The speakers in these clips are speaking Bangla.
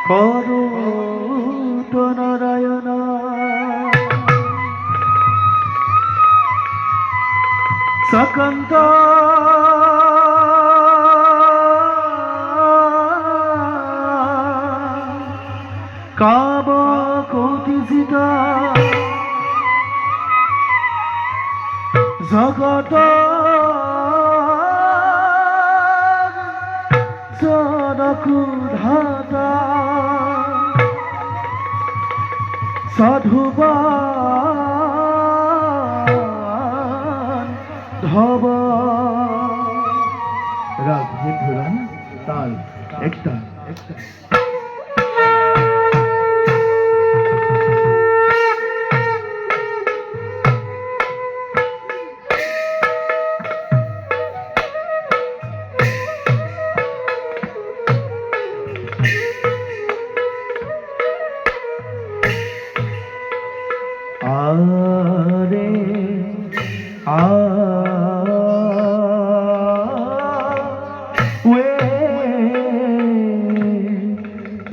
করুত নারায়ণ সকন্ত কাব কোটিজিত জগত জনকুধাতা সাধুবান ধব রাগ ধুরা তাল একটা আরে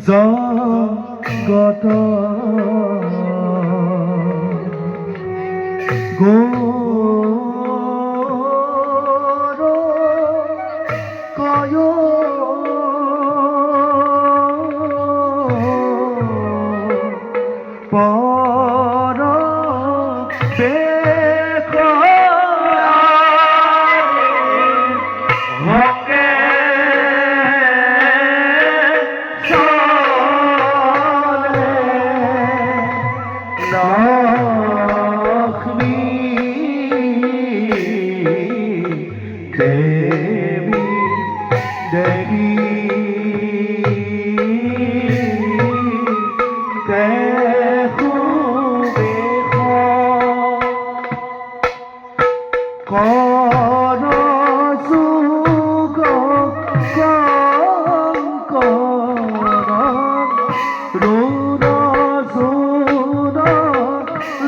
জগত গোর কয় পর দেবী দেবী কর সুগ রুদ সুদ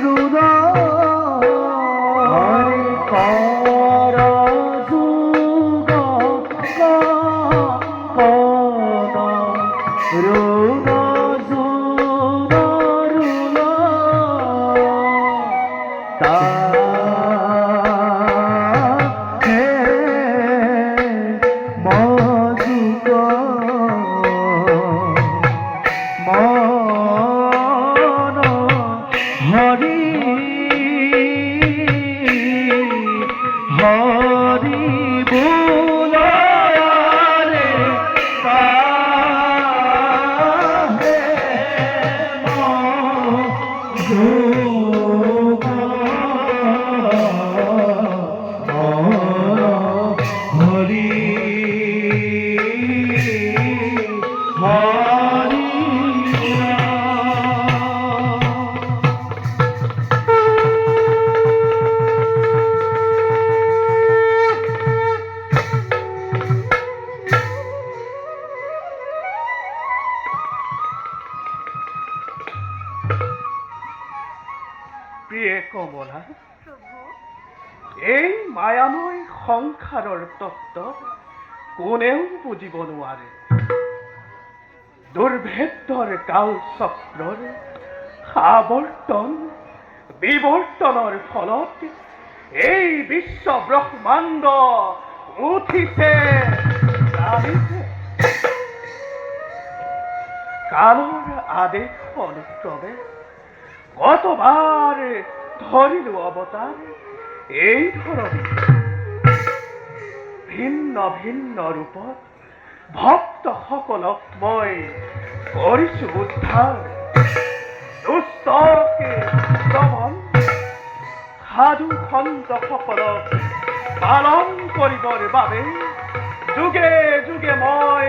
রুদ কর সুগ রুদ সুদ রুদ তা হরি হরি বল রে পাহে হরি হরি প্ৰিয়ে কমলা এই মায়াময় সংসাৰৰ তত্ত্ব কোনেও বুজিব নোৱাৰে দুৰ্ভেদ্যৰ কাল চক্ৰৰ আৱৰ্তন বিৱৰ্তনৰ ফলত এই বিশ্ব ব্ৰহ্মাণ্ড উঠিছে কালৰ আদেশ অনুক্ৰমে কতবার ধরিল অবতার এই ধরনের ভিন্ন ভিন্ন রূপত ভক্ত সকলক মই কৰিছো উদ্ধাৰ দুষ্টকে দমন সাধু সন্ত সকলক পালন কৰিবৰ বাবে যুগে যুগে মই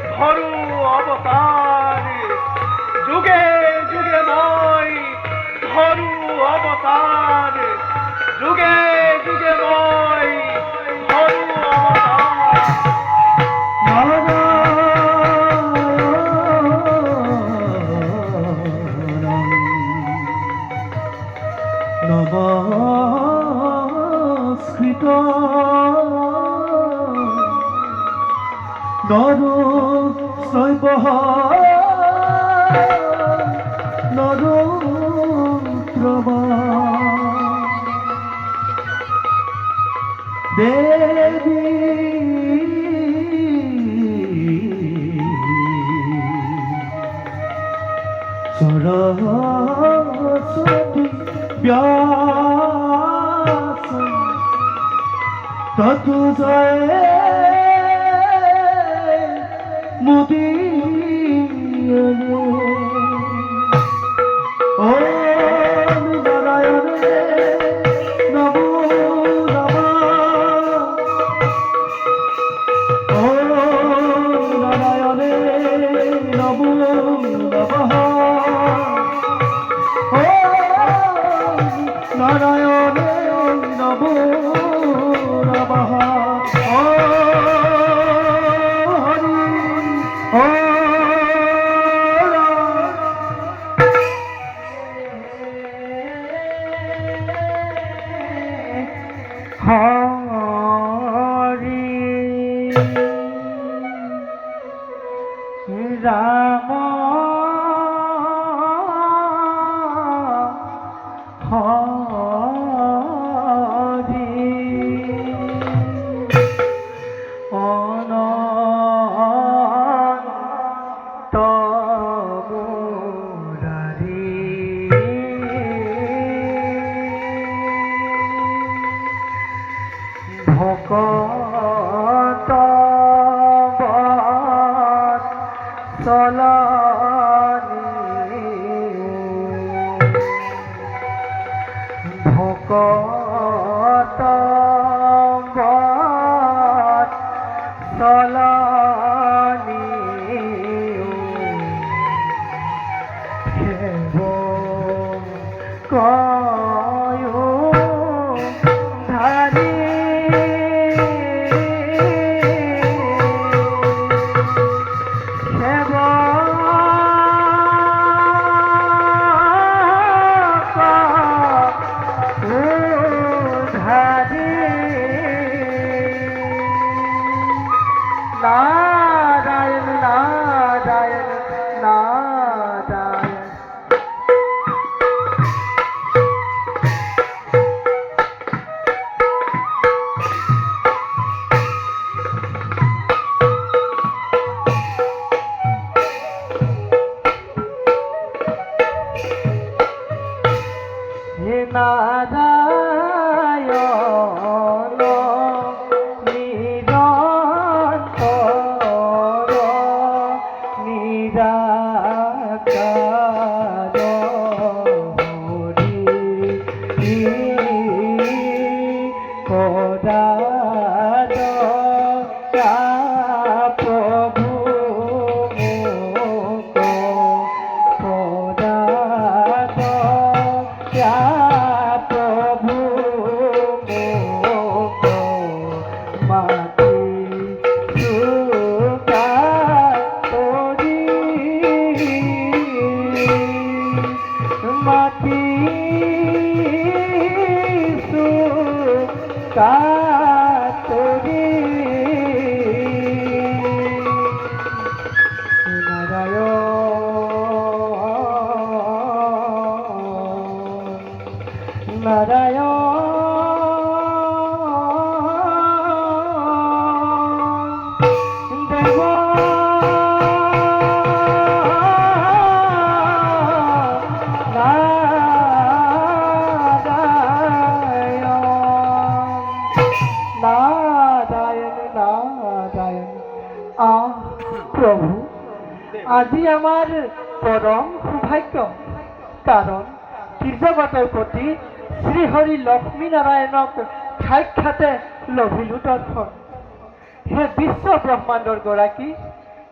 ধৰো অৱতাৰ যুগে যুগে মই ধৰো অৱতাৰ যুগে যুগে মই ধৰো নমস্কৃত নর শৈব নরোত্তমা দেবী সরস্বতী ব্যাস তত জয় মুদিয়নে ও নারায়ণে নমো নমঃ ও নারায়ণে নমো নমঃ ও নারায়ণে নমো নমঃ ও হরি ও হরি রাম হরি অনন্ত মুরারি ভকত চলনি ভকত চলনি সেব কয় ধারি নারায়ণ নারায়ণ নারায়ণ হে নারায়ণ নিরন্তর নিরাকার হরি পরাদ প্রভু পরাদ প্রভু মাতি সুকা করি মাতি সুকা করি নারায়ণ দেব নারায়ণ নারায়ণ প্রভু আজি আমার পরম সৌভাগ্য কারণ তীর্থগতৰ প্ৰতি শ্ৰীহৰি লক্ষ্মীনাৰায়ণক সাক্ষাতে লভিলো দৰ্শন হে বিশ্ব ব্ৰহ্মাণ্ডৰ গৰাকী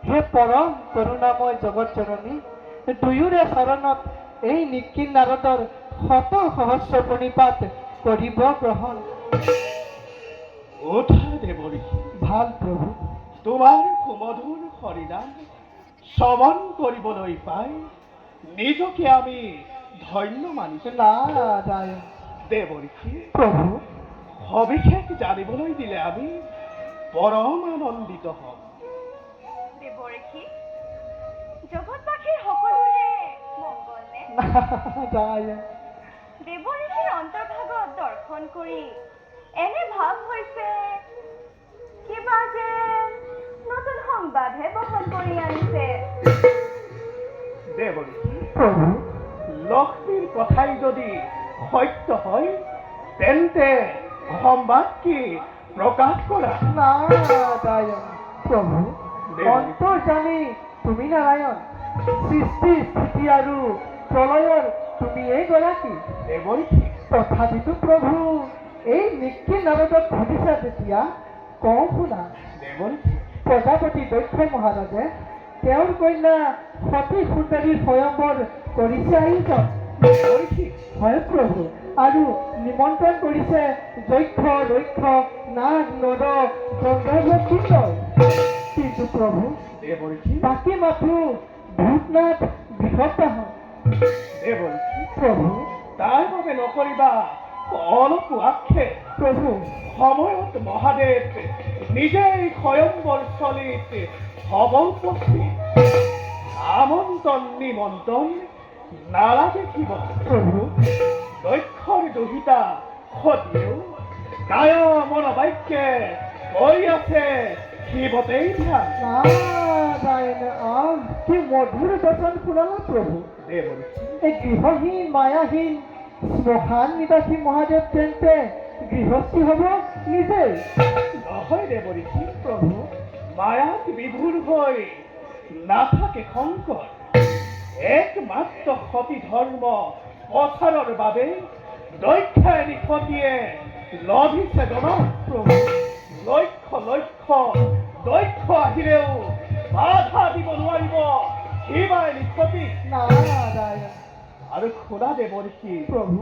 হে পৰম কৰুণাময় জগত জননী দুয়োৰে চৰণত এই নিখিল নাৰদৰ শত সহস্ৰ প্ৰণিপাত কৰিব গ্ৰহণ ভাল প্ৰভু তোমাৰ সুমধুৰ হৰিনাম শ্ৰৱণ কৰিবলৈ পাই নিজকে আমি ধন্য মানিছো। নারায়ণ দেৱৰীষি প্ৰভু সবিশেষ জানিবলৈ দিলে আমি পৰম আনন্দিত হ'ম। দেৱৰীষি জগতবাসীৰ সকলোৰে নারায়ণ দেৱৰীতিৰ অন্তৰ্ভাগত দৰ্শন কৰি এনে ভাৱ হৈছে কিবা যে নতুন সংবাদহে বহন কৰি আনিছে। দেৱৰীতি, প্ৰভু লক্ষ্মীৰ কথাই যদি সত্য হয় তেন্তে সংবাদ কি প্ৰকাশ কৰা। নারায়ণ প্ৰভু অন্তৰ্যামী তুমি নাৰায়ণ, সৃষ্টি স্থিতি আৰু প্ৰলয়ৰ তুমি এইগৰাকী। দেৱৰীতি, তথাপিতো প্ৰভু এই নিক্ষিণ নাৰদক ঘটিছা যেতিয়া কওঁ শুনা। দেৱৰীতি, প্ৰজাপতি দক্ষ মহাৰাজে তেওঁৰ কন্যা সতী সুন্দৰীৰ স্বয়ম্বৰ কৰিছে আয়োজন। দেৱৰীতি, হয় প্ৰভু, আৰু নিমন্ত্ৰণ কৰিছে যক্ষ দক্ষ নাগ নৰ গন্ধৰ্ব কিন্নৰ। কিন্তু প্ৰভু দেৱৰীতি, বাকী মাথো ভূতনাথ বৃষভবাহন। দেৱৰীতি, প্ৰভু তাৰ বাবে নকৰিবা অলপো আক্ষেপ। প্ৰভু সময়ত মহাদেৱ নিজেই স্বয়ম্বৰ স্থলীত হব উপস্থিত। আমন্ত্ৰণ নিমন্ত্ৰণ নালাগে কিব। প্ৰভু দক্ষৰ দুহিতা সতিয়েও কায় মনোবাক্যে কৰি আছে শিৱতেই ধ্যান। নারায়ণ কি মধুর বচন শুনালা প্ৰভু। দেৱৰীতি, এই গৃহহীন মায়াহীন শ্মশান নিবাসী মহাদেৱ তেন্তে গৃহস্থী হব নিজেই। নহয় দেৱৰীতি, প্ৰভু মায়াত বিভোৰ হৈ নাথাকে শংকৰ। একমাত্ৰ সতী ধৰ্ম প্ৰচাৰৰ বাবে দক্ষায়নী সতীয়ে লভিছে জনক। প্ৰভু লক্ষ লক্ষ দক্ষ আহিলেও বাধা দিব নোৱাৰিব শিৱায়নী সতী। নারায়ণ আৰু শুনা দেৱৰীতি, প্ৰভু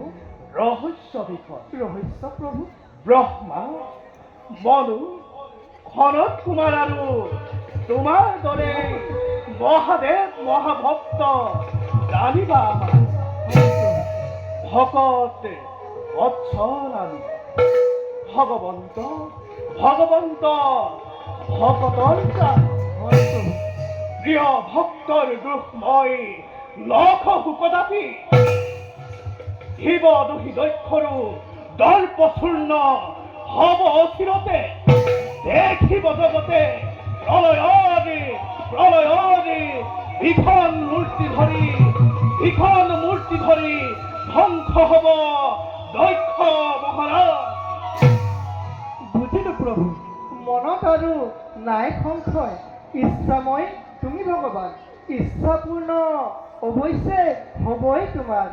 ৰহস্য বিষয় ৰহস্য প্ৰভু। ব্ৰহ্মা মনু খনত কুমাৰ আৰু তোমাৰ দৰে মহাদেৱ মহাভক্ত জানিবা আমাৰ ভকত বৎসল আমি ভগৱন্ত ভগৱন্ত ভকতৰ প্ৰাণ। হয় প্ৰভু প্ৰিয় ভক্তৰ দুখ মই নখহু কদাপি। শিৱ দোষী দক্ষৰো দৰ্পচূৰ্ণ হব অচিৰতে। দেখিব জগতে প্ৰলয়ৰে প্ৰলয়ৰে ভীষণ মূৰ্তি ধৰি ধ্বংস হব দক্ষ মহাৰাজ। বুজিলো প্ৰভু, মনত আৰু নাই সংশয়। ইচ্ছাময় তুমি ভগৱান, ইচ্ছাপূৰ্ণ অৱশ্যে হবই তোমাৰ।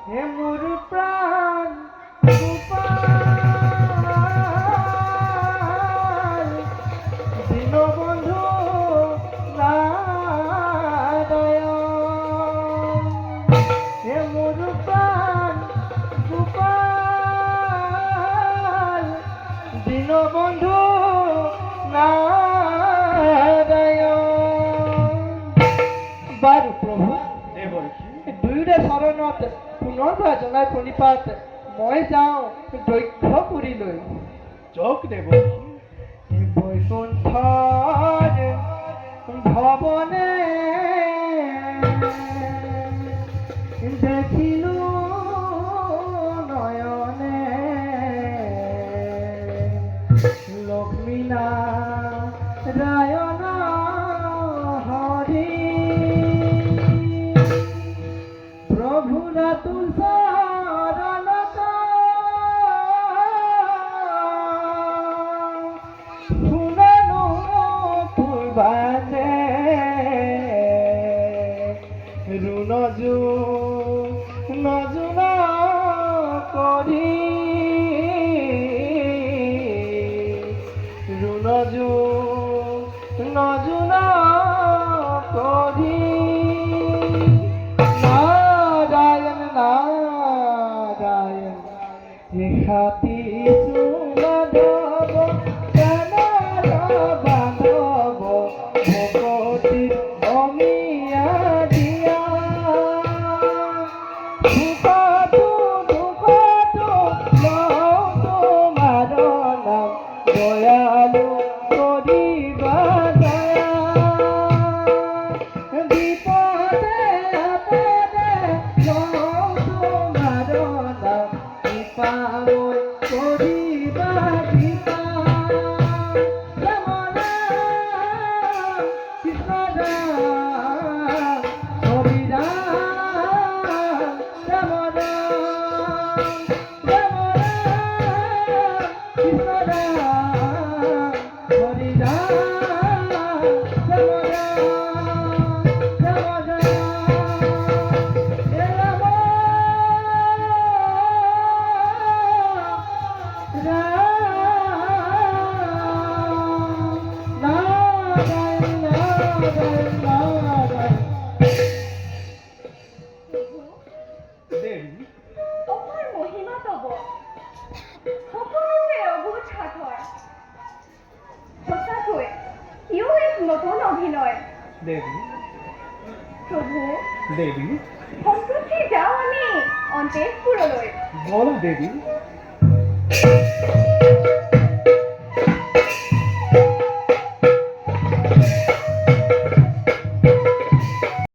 হে মোৰ প্ৰাণ গোপাল, দীনবন্ধু নাৰায়ণ। হে মোৰ প্ৰাণ গোপাল, দীনবন্ধু নাৰায়ণ। বাৰু প্ৰভু দেৱৰীতি, দুয়োৰে চৰণত পুনৰবাৰ জনাই প্ৰণিপাত। মই যাওঁ দক্ষপুৰীলৈ। যোগ দেৱৰীতি, বৈকুণ্ঠৰ ভৱনে দেখিলো নয়নে, লক্ষ্মী নাৰায়ণ হৰি প্রভু রাতুল শরণত শুনানো পূর্বাতে ৰুণজু নজুনা কৰি ৰুণজু নজুনা কৰি নারায়ণ নারায়ণ রেখাতি সুমাধব জানাল বান্ধব ভকতি অমিয়া দিয়া দুঃখতো দুঃখতো লও তোমার নাম দয়ালু করিবা দয়া দেবী অপাৰ মহিমা তব সকলোতে অভূত সাধৰ সঁচাকৈ ইও এক নতুন অভিনয় দেবী প্ৰভু দেবী সম্প্ৰতি যাওঁ আমি অন্তেজপুৰলৈ বলা দেবী